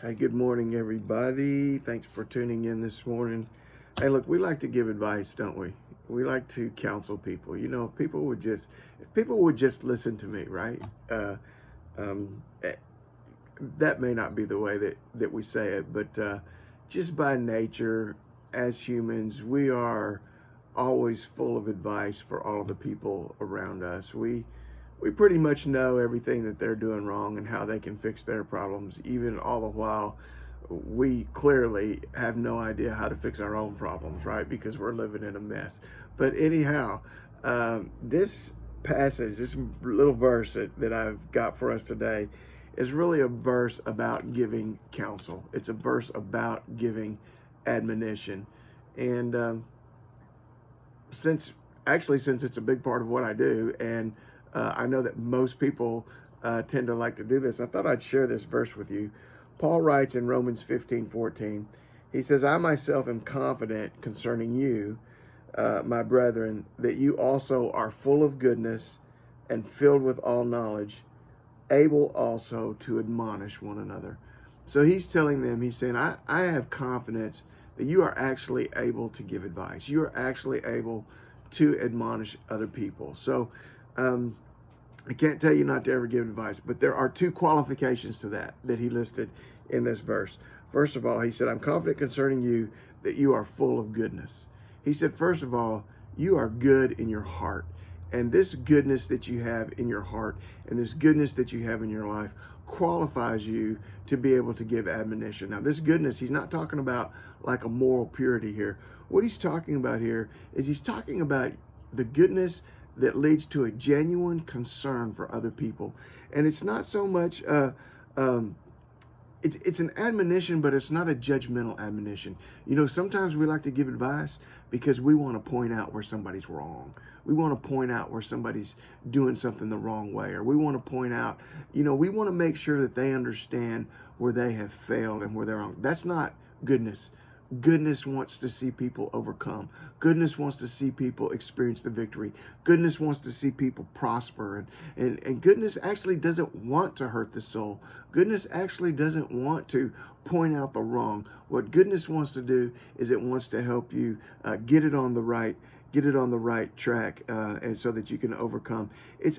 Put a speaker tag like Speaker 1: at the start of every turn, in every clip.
Speaker 1: Hey, good morning, everybody. Thanks for tuning in this morning. Hey, look, we like to give advice, don't we? We like to counsel people. If people would just listen to me, right? Uh, um, eh, that may not be the way that we say it, but just by nature, as humans, we are always full of advice for all of the people around us. We pretty much know everything that they're doing wrong and how they can fix their problems, even all the while we clearly have no idea how to fix our own problems, right? Because we're living in a mess. But anyhow, this passage, this little verse that I've got for us today, is really a verse about giving counsel. It's a verse about giving admonition. And since since it's a big part of what I do, and I know that most people tend to like to do this, I thought I'd share this verse with you. Paul writes in Romans 15:14, he says, I myself am confident concerning you, my brethren, that you also are full of goodness and filled with all knowledge, able also to admonish one another. So he's telling them, he's saying, I have confidence that you are actually able to give advice. You are actually able to admonish other people. So I can't tell you not to ever give advice, but there are two qualifications to that he listed in this verse. First of all, he said, I'm confident concerning you that you are full of goodness. He said, first of all, you are good in your heart. And this goodness that you have in your heart and this goodness that you have in your life qualifies you to be able to give admonition. Now, this goodness, he's not talking about like a moral purity here. What he's talking about here is he's talking about the goodness that leads to a genuine concern for other people. And it's not so much it's an admonition, but it's not a judgmental admonition. You know, sometimes we like to give advice because we want to point out where somebody's wrong. We want to point out where somebody's doing something the wrong way, or we want to point out, we want to make sure that they understand where they have failed and where they're wrong. That's not goodness. Goodness wants to see people overcome. Goodness wants to see people experience the victory. Goodness wants to see people prosper. And goodness actually doesn't want to hurt the soul. Goodness actually doesn't want to point out the wrong. What goodness wants to do is it wants to help you get it on the right track, and so that you can overcome. It's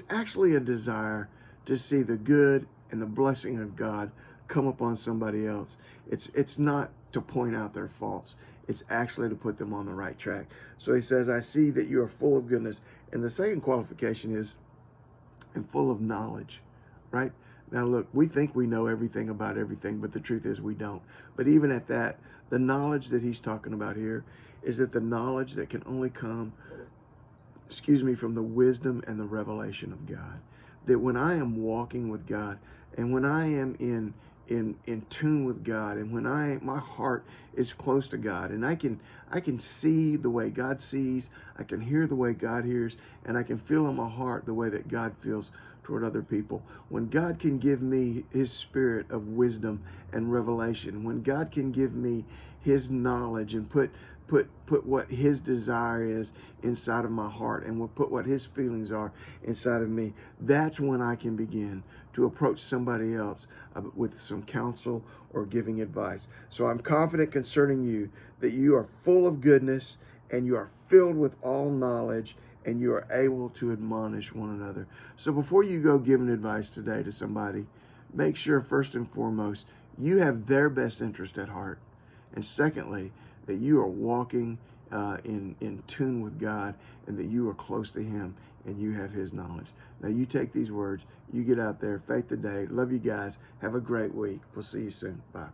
Speaker 1: actually a desire to see the good and the blessing of God come upon somebody else. It's not to point out their faults. It's actually to put them on the right track. So he says, I see that you are full of goodness. And the second qualification is, and full of knowledge, right? Now, look, we think we know everything about everything, but the truth is we don't. But even at that, the knowledge that he's talking about here is that the knowledge that can only come, from the wisdom and the revelation of God. That when I am walking with God and when I am in tune with God, and when my heart is close to God, and I can see the way God sees, I can hear the way God hears, and I can feel in my heart the way that God feels toward other people. When God can give me his spirit of wisdom and revelation, when God can give me his knowledge and put what his desire is inside of my heart, and will put what his feelings are inside of me, that's when I can begin to approach somebody else with some counsel or giving advice. So I'm confident concerning you that you are full of goodness and you are filled with all knowledge, and you are able to admonish one another. So before you go giving advice today to somebody, make sure first and foremost you have their best interest at heart. And secondly, that you are walking in tune with God, and that you are close to him and you have his knowledge. Now you take these words, you get out there, faith today. Love you guys. Have a great week. We'll see you soon. Bye.